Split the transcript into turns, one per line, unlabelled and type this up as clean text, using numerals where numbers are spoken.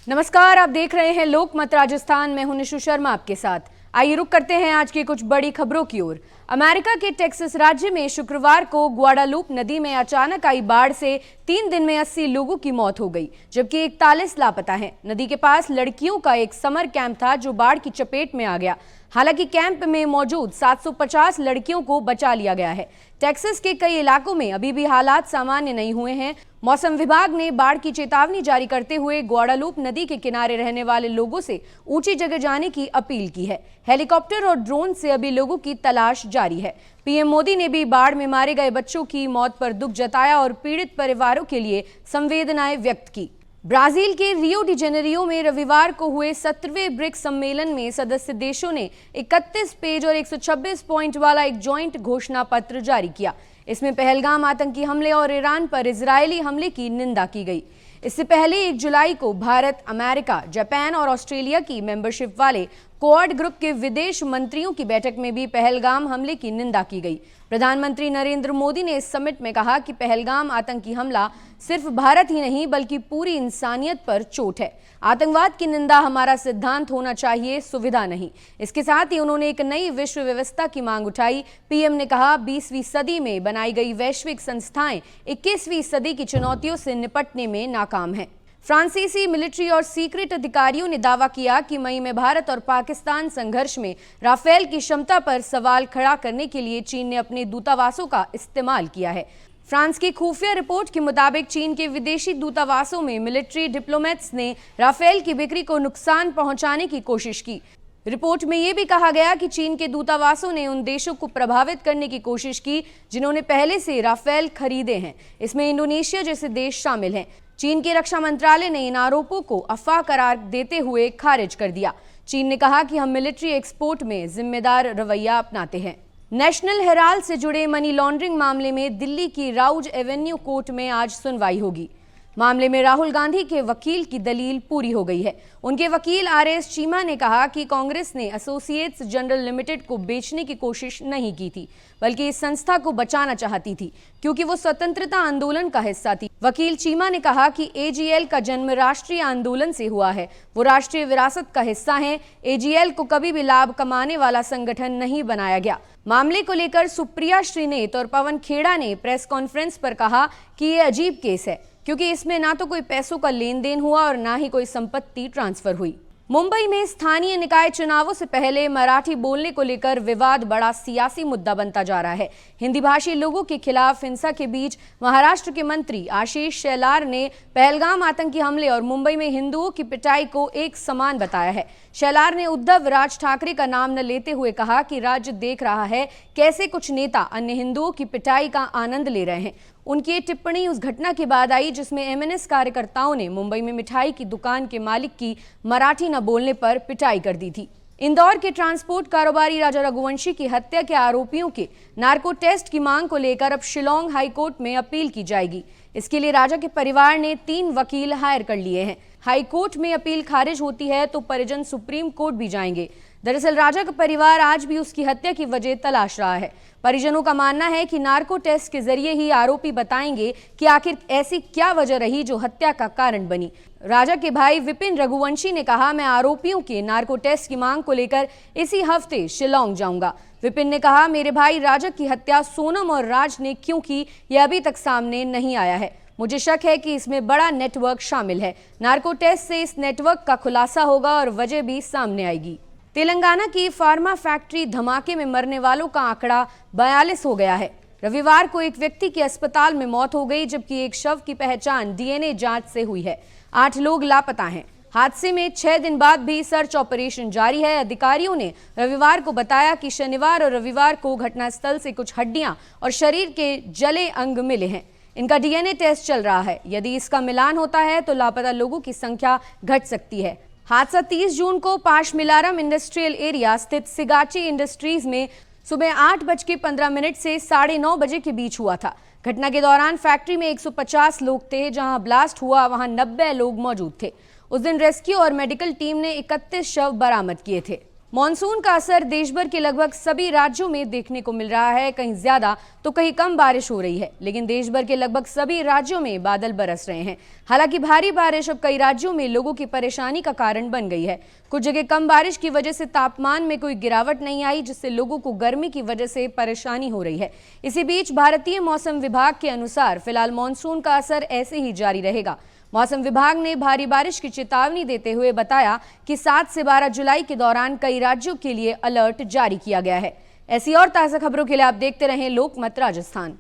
नमस्कार, आप देख रहे हैं लोकमत राजस्थान। मैं हूं निशु शर्मा आपके साथ। आइए रुक करते हैं आज की कुछ बड़ी खबरों की ओर। अमेरिका के टेक्सास राज्य में शुक्रवार को ग्वाडालूप नदी में अचानक आई बाढ़ से 3 दिन में 80 लोगों की मौत हो गई, जबकि 41 लापता हैं। नदी के पास लड़कियों का एक समर कैंप था जो बाढ़ की चपेट में आ गया। हालांकि कैंप में मौजूद 750 लड़कियों को बचा लिया गया है। टेक्सास के कई इलाकों में अभी भी हालात सामान्य नहीं हुए हैं। मौसम विभाग ने बाढ़ की चेतावनी जारी करते हुए ग्वाडालूप नदी के किनारे रहने वाले लोगों से ऊंची जगह जाने की अपील की है। हेलीकॉप्टर और ड्रोन से अभी लोगों की तलाश जारी है। पीएम मोदी ने भी बाढ़ में मारे गए बच्चों की मौत पर दुख जताया और पीड़ित परिवारों के लिए संवेदनाएं व्यक्त की। ब्राजील के रियो डी जेनेरियो में रविवार को हुए 17वें ब्रिक्स सम्मेलन में सदस्य देशों ने 31 पेज और 126 पॉइंट वाला एक जॉइंट घोषणा पत्र जारी किया। इसमें पहलगाम आतंकी हमले और ईरान पर इजरायली हमले की निंदा की गई। इससे पहले 1 जुलाई को भारत, अमेरिका, जापान और ऑस्ट्रेलिया की मेंबरशिप वाले क्वाड ग्रुप के विदेश मंत्रियों की बैठक में भी पहलगाम हमले की निंदा की गई। प्रधानमंत्री नरेंद्र मोदी ने इस समिट में कहा कि पहलगाम आतंकी हमला सिर्फ भारत ही नहीं बल्कि पूरी इंसानियत पर चोट है। आतंकवाद की निंदा हमारा सिद्धांत होना चाहिए, सुविधा नहीं। इसके साथ ही उन्होंने एक नई विश्व व्यवस्था की मांग उठाई। पीएम ने कहा, 20वीं सदी में बनाई गई वैश्विक संस्थाएं 21वीं सदी की चुनौतियों से निपटने में नाकाम हैं। फ्रांसीसी मिलिट्री और सीक्रेट अधिकारियों ने दावा किया कि मई में भारत और पाकिस्तान संघर्ष में राफेल की क्षमता पर सवाल खड़ा करने के लिए चीन ने अपने दूतावासों का इस्तेमाल किया है। फ्रांस की खुफिया रिपोर्ट के मुताबिक चीन के विदेशी दूतावासों में मिलिट्री डिप्लोमेट्स ने राफेल की बिक्री को नुकसान पहुंचाने की कोशिश की। रिपोर्ट में यह भी कहा गया कि चीन के दूतावासों ने उन देशों को प्रभावित करने की कोशिश की जिन्होंने पहले से राफेल खरीदे हैं। इसमें इंडोनेशिया जैसे देश शामिल हैं। चीन के रक्षा मंत्रालय ने इन आरोपों को अफवाह करार देते हुए खारिज कर दिया। चीन ने कहा कि हम मिलिट्री एक्सपोर्ट में जिम्मेदार रवैया अपनाते हैं। नेशनल हेराल्ड से जुड़े मनी लॉन्ड्रिंग मामले में दिल्ली की राउज एवेन्यू कोर्ट में आज सुनवाई होगी। मामले में राहुल गांधी के वकील की दलील पूरी हो गई है। उनके वकील आरएस चीमा ने कहा कि कांग्रेस ने एसोसिएट्स जनरल लिमिटेड को बेचने की कोशिश नहीं की थी, बल्कि इस संस्था को बचाना चाहती थी क्योंकि वो स्वतंत्रता आंदोलन का हिस्सा थी। वकील चीमा ने कहा कि एजीएल का जन्म राष्ट्रीय आंदोलन से हुआ है, वो राष्ट्रीय विरासत का हिस्सा है। एजीएल को कभी भी लाभ कमाने वाला संगठन नहीं बनाया गया। मामले को लेकर सुप्रिया श्रीनेत और पवन खेड़ा ने प्रेस कॉन्फ्रेंस पर कहा कि ये अजीब केस है क्योंकि इसमें ना तो कोई पैसों का लेन देन हुआ और ना ही कोई संपत्ति ट्रांसफर हुई। मुंबई में स्थानीय निकाय चुनावों से पहले मराठी बोलने को लेकर विवाद बड़ा सियासी मुद्दा बनता जा रहा है। हिंदी भाषी लोगों के खिलाफ हिंसा के बीच महाराष्ट्र के मंत्री आशीष शेलार ने पहलगाम आतंकी हमले और मुंबई में हिंदुओं की पिटाई को एक समान बताया है। शेलार ने उद्धव राज ठाकरे का नाम न लेते हुए कहा कि राज्य देख रहा है कैसे कुछ नेता अन्य हिंदुओं की पिटाई का आनंद ले रहे हैं। उनकी ये टिप्पणी उस घटना के बाद आई जिसमें एमएनएस कार्यकर्ताओं ने मुंबई में मिठाई की दुकान के मालिक की मराठी न बोलने पर पिटाई कर दी थी। इंदौर के ट्रांसपोर्ट कारोबारी राजा रघुवंशी की हत्या के आरोपियों के नार्को टेस्ट की मांग को लेकर अब शिलोंग हाईकोर्ट में अपील की जाएगी। इसके लिए राजा के परिवार ने 3 वकील हायर कर लिए हैं। हाईकोर्ट में अपील खारिज होती है तो परिजन सुप्रीम कोर्ट भी जाएंगे। दरअसल राजा का परिवार आज भी उसकी हत्या की वजह तलाश रहा है। परिजनों का मानना है कि नार्को टेस्ट के जरिए ही आरोपी बताएंगे कि आखिर ऐसी क्या वजह रही जो हत्या का कारण बनी। राजा के भाई विपिन रघुवंशी ने कहा, मैं आरोपियों के नार्को टेस्ट की मांग को लेकर इसी हफ्ते शिलोंग जाऊंगा। विपिन ने कहा, मेरे भाई राजा की हत्या सोनम और राज ने क्यों की यह अभी तक सामने नहीं आया है। मुझे शक है कि इसमें बड़ा नेटवर्क शामिल है। नार्को टेस्ट से इस नेटवर्क का खुलासा होगा और वजह भी सामने आएगी। तेलंगाना की फार्मा फैक्ट्री धमाके में मरने वालों का आंकड़ा 42 हो गया है। रविवार को एक व्यक्ति की अस्पताल में मौत हो गई जबकि एक शव की पहचान डीएनए जांच से हुई है। 8 लोग लापता हैं। हादसे में 6 दिन बाद भी सर्च ऑपरेशन जारी है। अधिकारियों ने रविवार को बताया कि शनिवार और रविवार को घटनास्थल से कुछ हड्डियां और शरीर के जले अंग मिले हैं। इनका डीएनए टेस्ट चल रहा है। यदि इसका मिलान होता है तो लापता लोगों की संख्या घट सकती है। हादसा 30 जून को पाशमिलारम इंडस्ट्रियल एरिया स्थित सिगाची इंडस्ट्रीज में सुबह 8:15 से 9:30 बजे के बीच हुआ था। घटना के दौरान फैक्ट्री में 150 लोग थे। जहां ब्लास्ट हुआ वहां 90 लोग मौजूद थे। उस दिन रेस्क्यू और मेडिकल टीम ने 31 शव बरामद किए थे। मॉनसून का असर देश भर के लगभग सभी राज्यों में देखने को मिल रहा है। कहीं ज्यादा तो कहीं कम बारिश हो रही है, लेकिन देश भर के लगभग सभी राज्यों में बादल बरस रहे हैं। हालांकि भारी बारिश अब कई राज्यों में लोगों की परेशानी का कारण बन गई है। कुछ जगह कम बारिश की वजह से तापमान में कोई गिरावट नहीं आई, जिससे लोगों को गर्मी की वजह से परेशानी हो रही है। इसी बीच भारतीय मौसम विभाग के अनुसार फिलहाल मॉनसून का असर ऐसे ही जारी रहेगा। मौसम विभाग ने भारी बारिश की चेतावनी देते हुए बताया कि 7 से 12 जुलाई के दौरान कई राज्यों के लिए अलर्ट जारी किया गया है। ऐसी और ताज़ा खबरों के लिए आप देखते रहें लोकमत राजस्थान।